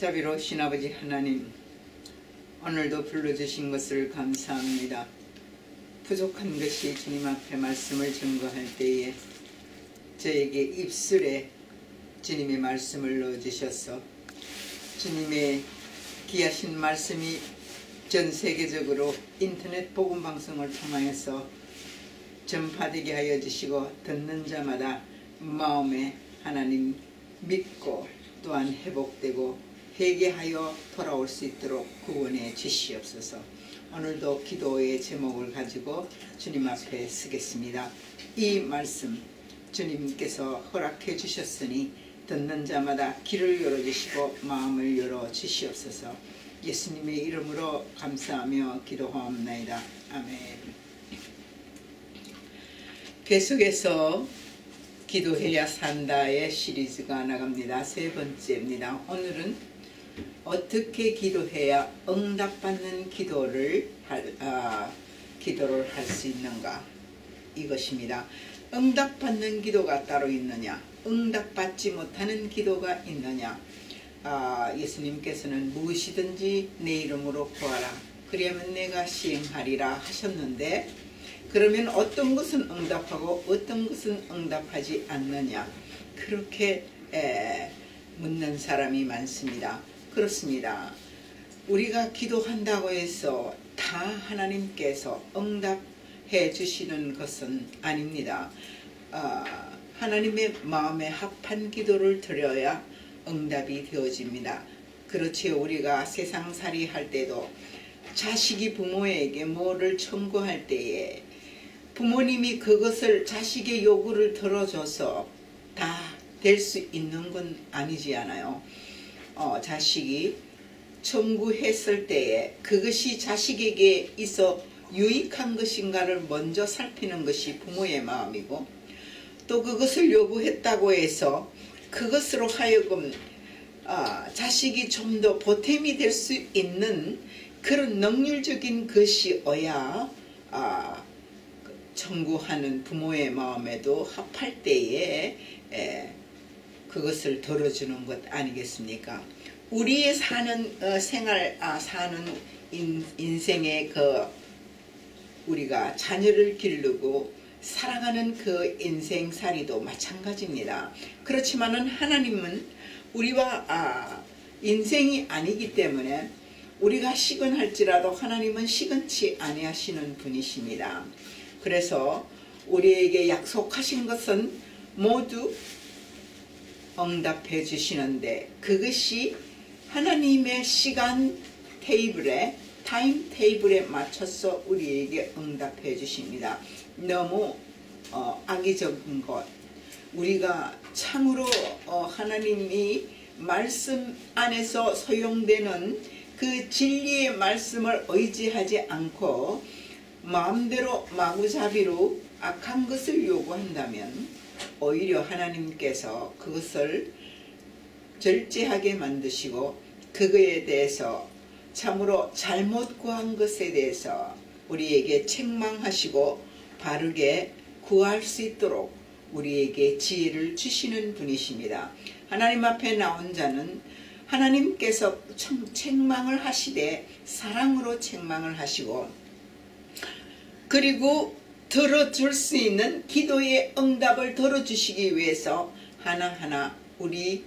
자비로우신 아버지 하나님, 오늘도 불러주신 것을 감사합니다. 부족한 것이 주님 앞에 말씀을 증거할 때에 저에게 입술에 주님의 말씀을 넣어주셔서 주님의 귀하신 말씀이 전 세계적으로 인터넷 복음방송을 통하여서 전파되게 하여 주시고, 듣는 자마다 마음에 하나님 믿고 또한 회복되고 회개하여 돌아올 수 있도록 구원해 주시옵소서. 오늘도 기도의 제목을 가지고 주님 앞에 서겠습니다. 이 말씀 주님께서 허락해 주셨으니 듣는 자마다 귀를 열어주시고 마음을 열어주시옵소서. 예수님의 이름으로 감사하며 기도하옵나이다. 아멘. 계속해서 기도해야 산다의 시리즈가 나갑니다. 세 번째입니다. 오늘은 어떻게 기도해야 응답받는 기도를 할 수 있는가, 이것입니다. 응답받는 기도가 따로 있느냐, 응답받지 못하는 기도가 있느냐. 예수님께서는 무엇이든지 내 이름으로 구하라, 그러면 내가 시행하리라 하셨는데, 그러면 어떤 것은 응답하고 어떤 것은 응답하지 않느냐, 그렇게 묻는 사람이 많습니다. 그렇습니다. 우리가 기도한다고 해서 다 하나님께서 응답해 주시는 것은 아닙니다. 하나님의 마음에 합한 기도를 드려야 응답이 되어집니다. 그렇지요. 우리가 세상살이 할 때도 자식이 부모에게 뭐를 청구할 때에 부모님이 그것을 자식의 요구를 들어줘서 다 될 수 있는 건 아니지 않아요. 자식이 청구했을 때에 그것이 자식에게 있어 유익한 것인가를 먼저 살피는 것이 부모의 마음이고, 또 그것을 요구했다고 해서 그것으로 하여금 자식이 좀 더 보탬이 될 수 있는 그런 능률적인 것이어야 청구하는 부모의 마음에도 합할 때에 그것을 들어주는 것 아니겠습니까? 우리의 사는 사는 인생의 우리가 자녀를 기르고 살아가는 그 인생살이도 마찬가지입니다. 그렇지만은 하나님은 우리와 인생이 아니기 때문에 우리가 시건할지라도 하나님은 시건치 아니하시는 분이십니다. 그래서 우리에게 약속하신 것은 모두 응답해 주시는데, 그것이 하나님의 시간 테이블에, 타임 테이블에 맞춰서 우리에게 응답해 주십니다. 너무 악의적인 것, 우리가 참으로 하나님이 말씀 안에서 소용되는 그 진리의 말씀을 의지하지 않고 마음대로 마구잡이로 악한 것을 요구한다면 오히려 하나님께서 그것을 절제하게 만드시고, 그거에 대해서 참으로 잘못 구한 것에 대해서 우리에게 책망하시고 바르게 구할 수 있도록 우리에게 지혜를 주시는 분이십니다. 하나님 앞에 나온 자는 하나님께서 책망을 하시되 사랑으로 책망을 하시고, 그리고 들어줄 수 있는 기도의 응답을 들어주시기 위해서 하나하나 우리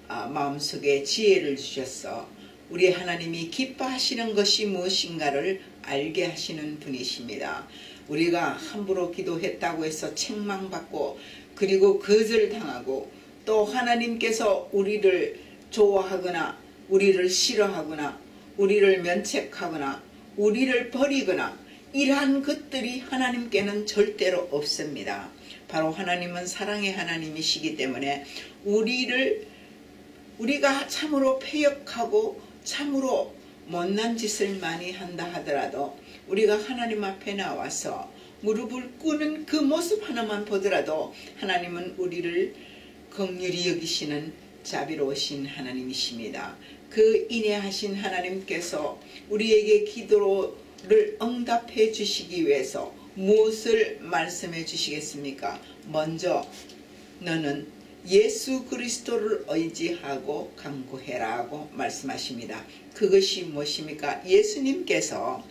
마음속에 지혜를 주셔서 우리 하나님이 기뻐하시는 것이 무엇인가를 알게 하시는 분이십니다. 우리가 함부로 기도했다고 해서 책망받고 그리고 거절당하고, 또 하나님께서 우리를 좋아하거나 우리를 싫어하거나 우리를 면책하거나 우리를 버리거나 이러한 것들이 하나님께는 절대로 없습니다. 바로 하나님은 사랑의 하나님이시기 때문에 우리가 참으로 패역하고 참으로 못난 짓을 많이 한다 하더라도 우리가 하나님 앞에 나와서 무릎을 꿇는 그 모습 하나만 보더라도 하나님은 우리를 긍휼히 여기시는 자비로우신 하나님이십니다. 그 인애하신 하나님께서 우리에게 기도를 응답해 주시기 위해서 무엇을 말씀해 주시겠습니까? 먼저 너는 예수 그리스도를 의지하고 간구해라고 말씀하십니다. 그것이 무엇입니까? 예수님께서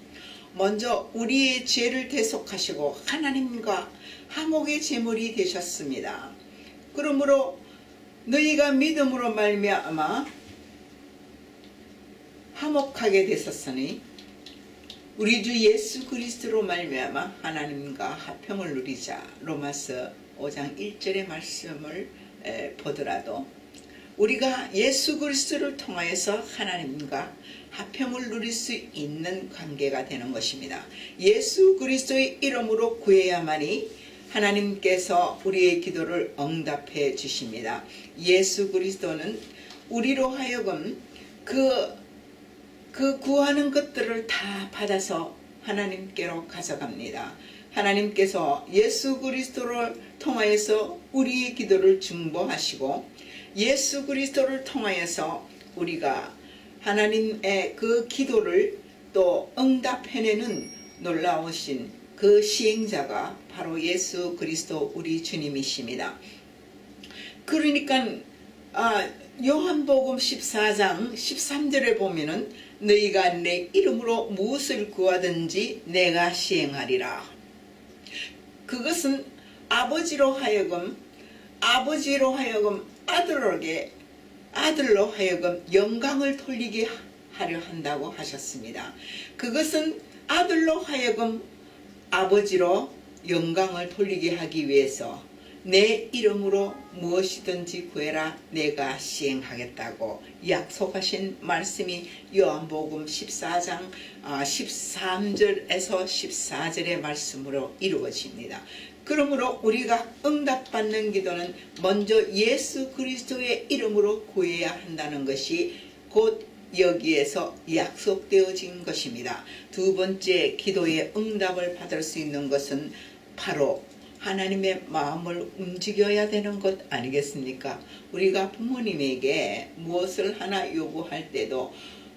먼저 우리의 죄를 대속하시고 하나님과 화목의 제물이 되셨습니다. 그러므로 너희가 믿음으로 말미암아 화목하게 되셨으니 우리 주 예수 그리스도로 말미암아 하나님과 화평을 누리자. 로마서 5장 1절의 말씀을 보더라도 우리가 예수 그리스도를 통하여서 하나님과 화평을 누릴 수 있는 관계가 되는 것입니다. 예수 그리스도의 이름으로 구해야만이 하나님께서 우리의 기도를 응답해 주십니다. 예수 그리스도는 우리로 하여금 그 구하는 것들을 다 받아서 하나님께로 가져갑니다. 하나님께서 예수 그리스도를 통하여서 우리의 기도를 중보하시고 예수 그리스도를 통하여서 우리가 하나님의 그 기도를 또 응답해내는 놀라우신 그 시행자가 바로 예수 그리스도 우리 주님이십니다. 그러니까 요한복음 14장 13절에 보면은 너희가 내 이름으로 무엇을 구하든지 내가 시행하리라. 그것은 아버지로 하여금 아들로 하여금 영광을 돌리게 하려 한다고 하셨습니다. 그것은 아들로 하여금 아버지로 영광을 돌리게 하기 위해서 내 이름으로 무엇이든지 구해라 내가 시행하겠다고 약속하신 말씀이 요한복음 14장 13절에서 14절의 말씀으로 이루어집니다. 그러므로 우리가 응답받는 기도는 먼저 예수 그리스도의 이름으로 구해야 한다는 것이 곧 여기에서 약속되어진 것입니다. 두 번째 기도의 응답을 받을 수 있는 것은 바로 하나님의 마음을 움직여야 되는 것 아니겠습니까? 우리가 부모님에게 무엇을 하나 요구할 때도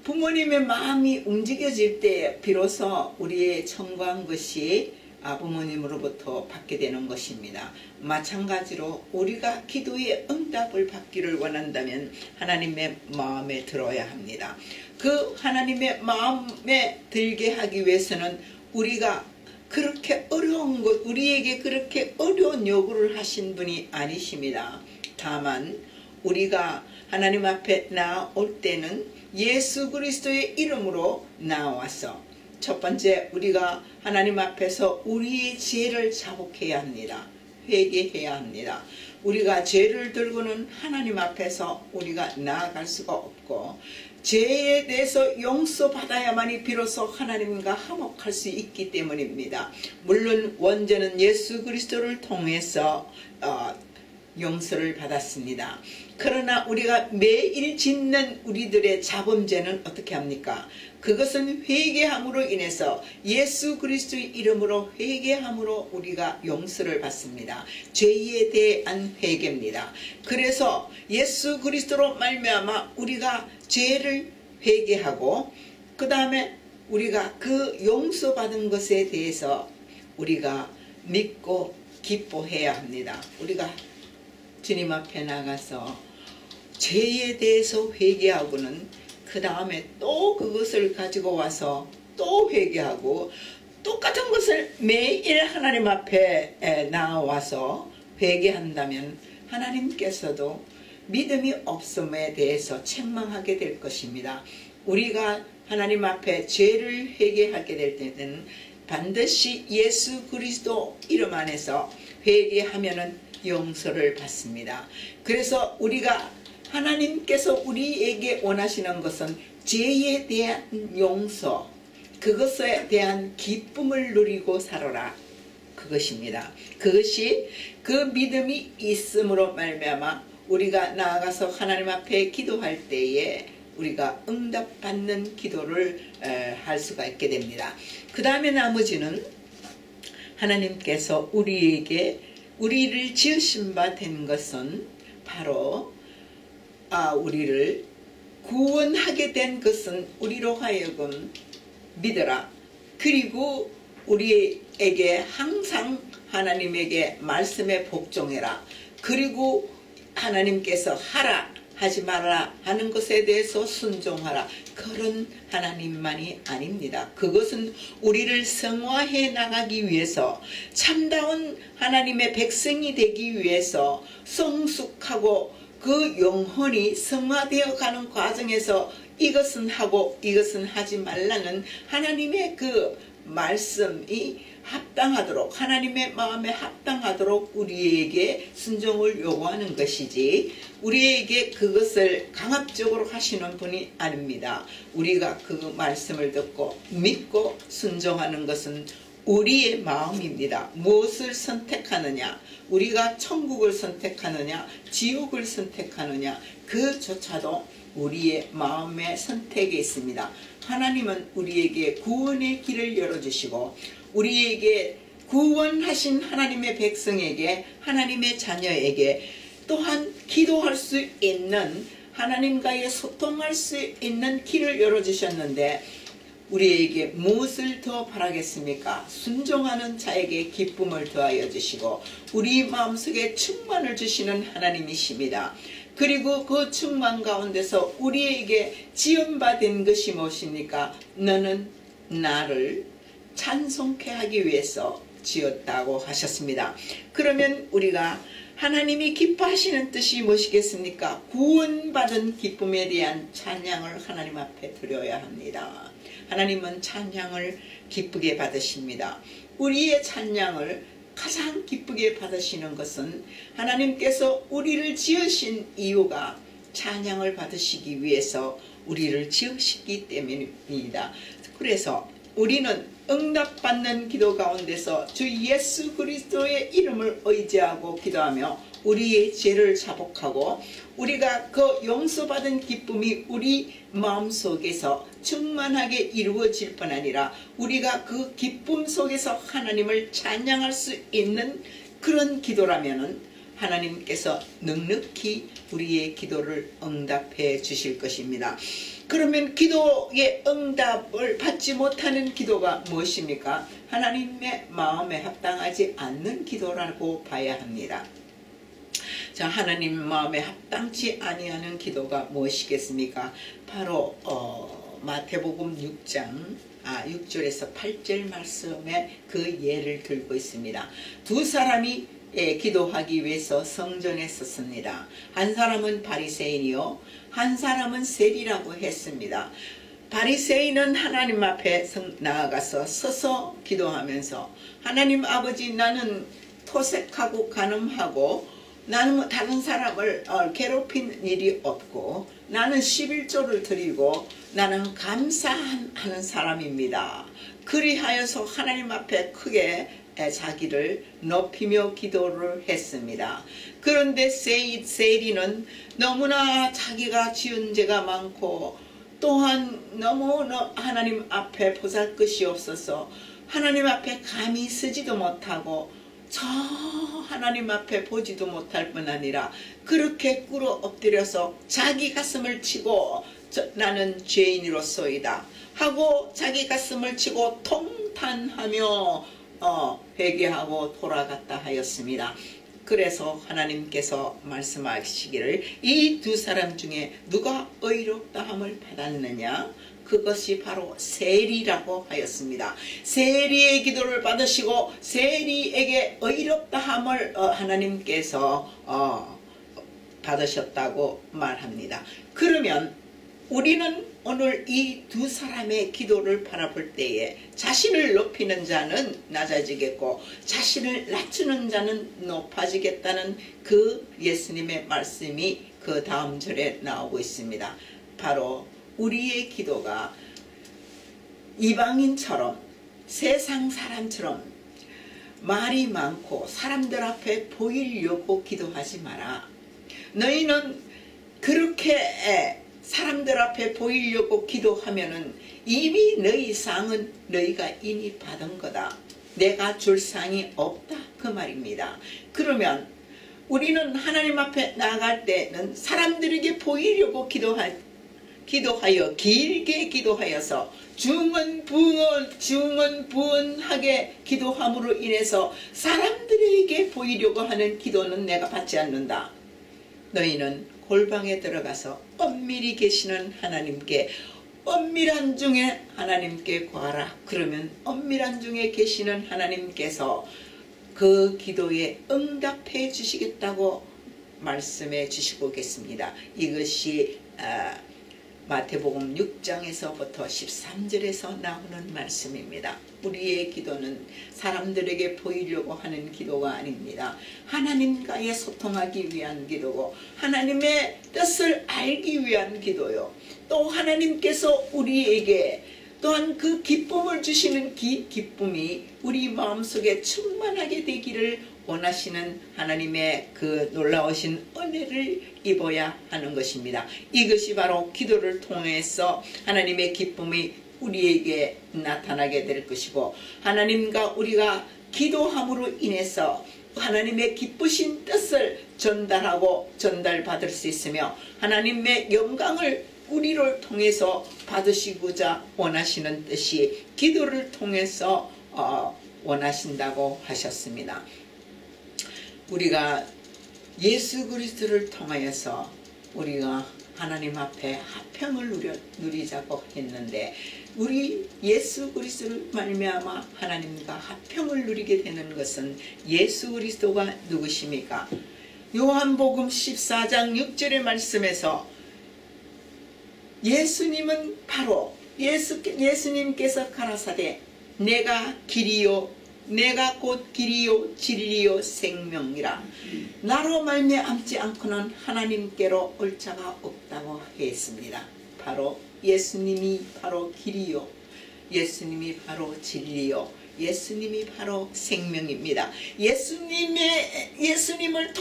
부모님의 마음이 움직여질 때 비로소 우리의 청구한 것이 부모님으로부터 받게 되는 것입니다. 마찬가지로 우리가 기도의 응답을 받기를 원한다면 하나님의 마음에 들어야 합니다. 그 하나님의 마음에 들게 하기 위해서는 우리가 그렇게 어려운 것, 우리에게 그렇게 어려운 요구를 하신 분이 아니십니다. 다만 우리가 하나님 앞에 나올 때는 예수 그리스도의 이름으로 나와서 첫 번째 우리가 하나님 앞에서 우리의 죄를 자복해야 합니다. 회개해야 합니다. 우리가 죄를 들고는 하나님 앞에서 우리가 나아갈 수가 없고 죄에 대해서 용서받아야만이 비로소 하나님과 화목할 수 있기 때문입니다. 물론 원죄는 예수 그리스도를 통해서 용서를 받았습니다. 그러나 우리가 매일 짓는 우리들의 자범죄는 어떻게 합니까? 그것은 회개함으로 인해서 예수 그리스도의 이름으로 회개함으로 우리가 용서를 받습니다. 죄에 대한 회개입니다. 그래서 예수 그리스도로 말미암아 우리가 죄를 회개하고 그 다음에 우리가 그 용서받은 것에 대해서 우리가 믿고 기뻐해야 합니다. 우리가 주님 앞에 나가서 죄에 대해서 회개하고는 그 다음에 또 그것을 가지고 와서 또 회개하고 똑같은 것을 매일 하나님 앞에 나와서 회개한다면 하나님께서도 믿음이 없음에 대해서 책망하게 될 것입니다. 우리가 하나님 앞에 죄를 회개하게 될 때는 반드시 예수 그리스도 이름 안에서 회개하면은 용서를 받습니다. 그래서 우리가 하나님께서 우리에게 원하시는 것은 죄에 대한 용서, 그것에 대한 기쁨을 누리고 살아라. 그것입니다. 그것이 그 믿음이 있음으로 말미암아 우리가 나아가서 하나님 앞에 기도할 때에 우리가 응답받는 기도를 할 수가 있게 됩니다. 그 다음에 나머지는 하나님께서 우리를 지으신 바 된 것은 바로 우리를 구원하게 된 것은 우리로 하여금 믿어라. 그리고 우리에게 항상 하나님에게 말씀에 복종해라. 그리고 하나님께서 하라 하지 말라 하는 것에 대해서 순종하라, 그런 하나님만이 아닙니다. 그것은 우리를 성화해 나가기 위해서, 참다운 하나님의 백성이 되기 위해서, 성숙하고 그 영혼이 성화되어 가는 과정에서 이것은 하고 이것은 하지 말라는 하나님의 그 말씀이 합당하도록, 하나님의 마음에 합당하도록 우리에게 순종을 요구하는 것이지, 우리에게 그것을 강압적으로 하시는 분이 아닙니다. 우리가 그 말씀을 듣고 믿고 순종하는 것은 우리의 마음입니다. 무엇을 선택하느냐, 우리가 천국을 선택하느냐 지옥을 선택하느냐, 그조차도 우리의 마음의 선택에 있습니다. 하나님은 우리에게 구원의 길을 열어주시고, 우리에게 구원하신 하나님의 백성에게, 하나님의 자녀에게 또한 기도할 수 있는, 하나님과의 소통할 수 있는 길을 열어주셨는데, 우리에게 무엇을 더 바라겠습니까? 순종하는 자에게 기쁨을 더하여 주시고 우리 마음속에 충만을 주시는 하나님이십니다. 그리고 그 충만 가운데서 우리에게 지원받은 것이 무엇입니까? 너는 나를 찬송케 하기 위해서 지었다고 하셨습니다. 그러면 우리가 하나님이 기뻐하시는 뜻이 무엇이겠습니까? 구원받은 기쁨에 대한 찬양을 하나님 앞에 드려야 합니다. 하나님은 찬양을 기쁘게 받으십니다. 우리의 찬양을 가장 기쁘게 받으시는 것은 하나님께서 우리를 지으신 이유가 찬양을 받으시기 위해서 우리를 지으시기 때문입니다. 그래서 우리는 응답받는 기도 가운데서 주 예수 그리스도의 이름을 의지하고 기도하며 우리의 죄를 자복하고, 우리가 그 용서받은 기쁨이 우리 마음속에서 충만하게 이루어질 뿐 아니라 우리가 그 기쁨 속에서 하나님을 찬양할 수 있는 그런 기도라면은 하나님께서 넉넉히 우리의 기도를 응답해 주실 것입니다. 그러면 기도의 응답을 받지 못하는 기도가 무엇입니까? 하나님의 마음에 합당하지 않는 기도라고 봐야 합니다. 자, 하나님 마음에 합당치 아니하는 기도가 무엇이겠습니까? 바로 마태복음 6절에서 8절 말씀에 그 예를 들고 있습니다. 두 사람이 기도하기 위해서 성전에 섰습니다. 한 사람은 바리새인이요 한 사람은 세리라고 했습니다. 바리새인은 하나님 앞에 나아가서 서서 기도하면서, 하나님 아버지, 나는 토색하고 간음하고 나는 다른 사람을 괴롭힌 일이 없고 나는 11조를 드리고 나는 감사하는 사람입니다. 그리하여서 하나님 앞에 크게 자기를 높이며 기도를 했습니다. 그런데 세리는 너무나 자기가 지은 죄가 많고 또한 너무 하나님 앞에 보잘것이 없어서 하나님 앞에 감히 서지도 못하고 저 하나님 앞에 보지도 못할 뿐 아니라 그렇게 꿇어 엎드려서 자기 가슴을 치고 나는 죄인으로소이다 하고 자기 가슴을 치고 통탄하며 회개하고 돌아갔다 하였습니다. 그래서 하나님께서 말씀하시기를 이 두 사람 중에 누가 의롭다함을 받았느냐? 그것이 바로 세리라고 하였습니다. 세리의 기도를 받으시고 세리에게 의롭다함을 하나님께서 받으셨다고 말합니다. 그러면 우리는 오늘 이 두 사람의 기도를 바라볼 때에 자신을 높이는 자는 낮아지겠고 자신을 낮추는 자는 높아지겠다는 그 예수님의 말씀이 그 다음 절에 나오고 있습니다. 바로 우리의 기도가 이방인처럼 세상 사람처럼 말이 많고 사람들 앞에 보이려고 기도하지 마라. 너희는 그렇게 사람들 앞에 보이려고 기도하면은 이미 너희 상은 너희가 이미 받은 거다. 내가 줄 상이 없다. 그 말입니다. 그러면 우리는 하나님 앞에 나아갈 때는 사람들에게 보이려고 기도하여 길게 기도하여서 중언부언하게 기도함으로 인해서 사람들에게 보이려고 하는 기도는 내가 받지 않는다. 너희는 골방에 들어가서 엄밀히 계시는 하나님께 엄밀한 중에 하나님께 구하라. 그러면 엄밀한 중에 계시는 하나님께서 그 기도에 응답해 주시겠다고 말씀해 주시고 계십니다. 이것이 마태복음 6장에서부터 13절에서 나오는 말씀입니다. 우리의 기도는 사람들에게 보이려고 하는 기도가 아닙니다. 하나님과의 소통하기 위한 기도고 하나님의 뜻을 알기 위한 기도요. 또 하나님께서 우리에게 또한 그 기쁨을 주시는 기쁨이 우리 마음속에 충만하게 되기를 원하시는 하나님의 그 놀라우신 은혜를 입어야 하는 것입니다. 이것이 바로 기도를 통해서 하나님의 기쁨이 우리에게 나타나게 될 것이고 하나님과 우리가 기도함으로 인해서 하나님의 기쁘신 뜻을 전달하고 전달받을 수 있으며 하나님의 영광을 우리를 통해서 받으시고자 원하시는 뜻이 기도를 통해서 원하신다고 하셨습니다. 우리가 예수 그리스도를 통하여서 우리가 하나님 앞에 화평을 누리자고 했는데 우리 예수 그리스도를 말미암아 하나님과 화평을 누리게 되는 것은 예수 그리스도가 누구십니까? 요한복음 14장 6절의 말씀에서 예수님은 바로 예수님께서 가라사대 내가 길이요 내가 곧 길이요 진리요 생명이라 나로 말미암지 않고는 하나님께로 올 자가 없다고 했습니다. 바로 예수님이 바로 길이요 예수님이 바로 진리요 예수님이 바로 생명입니다. 예수님을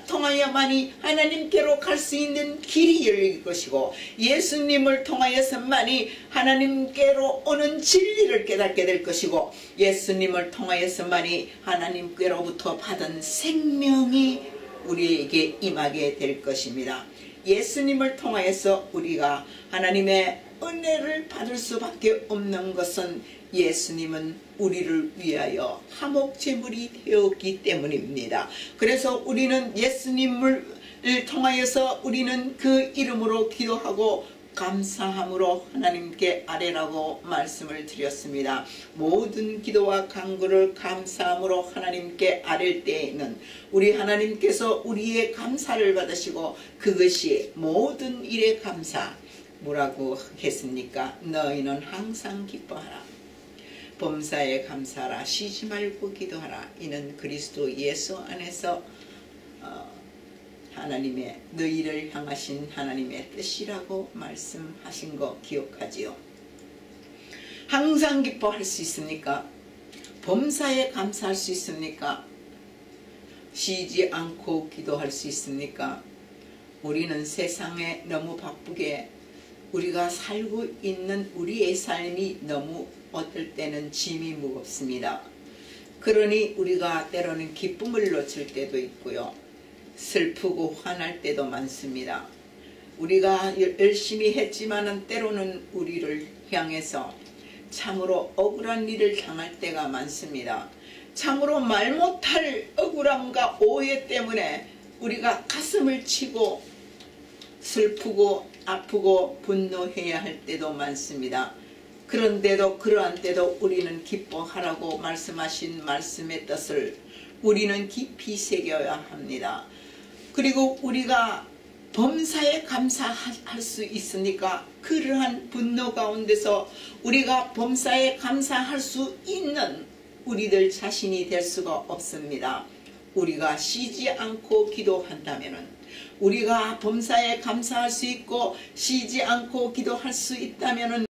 통하여만이 하나님께로 갈 수 있는 길이 열릴 것이고 예수님을 통하여서만이 하나님께로 오는 진리를 깨닫게 될 것이고 예수님을 통하여서만이 하나님께로부터 받은 생명이 우리에게 임하게 될 것입니다. 예수님을 통하여서 우리가 하나님의 은혜를 받을 수밖에 없는 것은 예수님은 우리를 위하여 화목제물이 되었기 때문입니다. 그래서 우리는 예수님을 통하여서 우리는 그 이름으로 기도하고 감사함으로 하나님께 아뢰라고 말씀을 드렸습니다. 모든 기도와 간구를 감사함으로 하나님께 아뢰 때에는 우리 하나님께서 우리의 감사를 받으시고 그것이 모든 일의 감사 뭐라고 했습니까? 너희는 항상 기뻐하라. 범사에 감사하라. 쉬지 말고 기도하라. 이는 그리스도 예수 안에서 하나님의 너희를 향하신 하나님의 뜻이라고 말씀하신 거 기억하지요. 항상 기뻐할 수 있습니까? 범사에 감사할 수 있습니까? 쉬지 않고 기도할 수 있습니까? 우리는 세상에 너무 바쁘게 우리가 살고 있는 우리의 삶이 너무 어떨 때는 짐이 무겁습니다. 그러니 우리가 때로는 기쁨을 놓칠 때도 있고요. 슬프고 화날 때도 많습니다. 우리가 열심히 했지만은 때로는 우리를 향해서 참으로 억울한 일을 당할 때가 많습니다. 참으로 말 못할 억울함과 오해 때문에 우리가 가슴을 치고 슬프고 아프고 분노해야 할 때도 많습니다. 그런데도 그러한 때도 우리는 기뻐하라고 말씀하신 말씀의 뜻을 우리는 깊이 새겨야 합니다. 그리고 우리가 범사에 감사할 수 있으니까 그러한 분노 가운데서 우리가 범사에 감사할 수 있는 우리들 자신이 될 수가 없습니다. 우리가 쉬지 않고 기도한다면은 우리가 범사에 감사할 수 있고 쉬지 않고 기도할 수 있다면은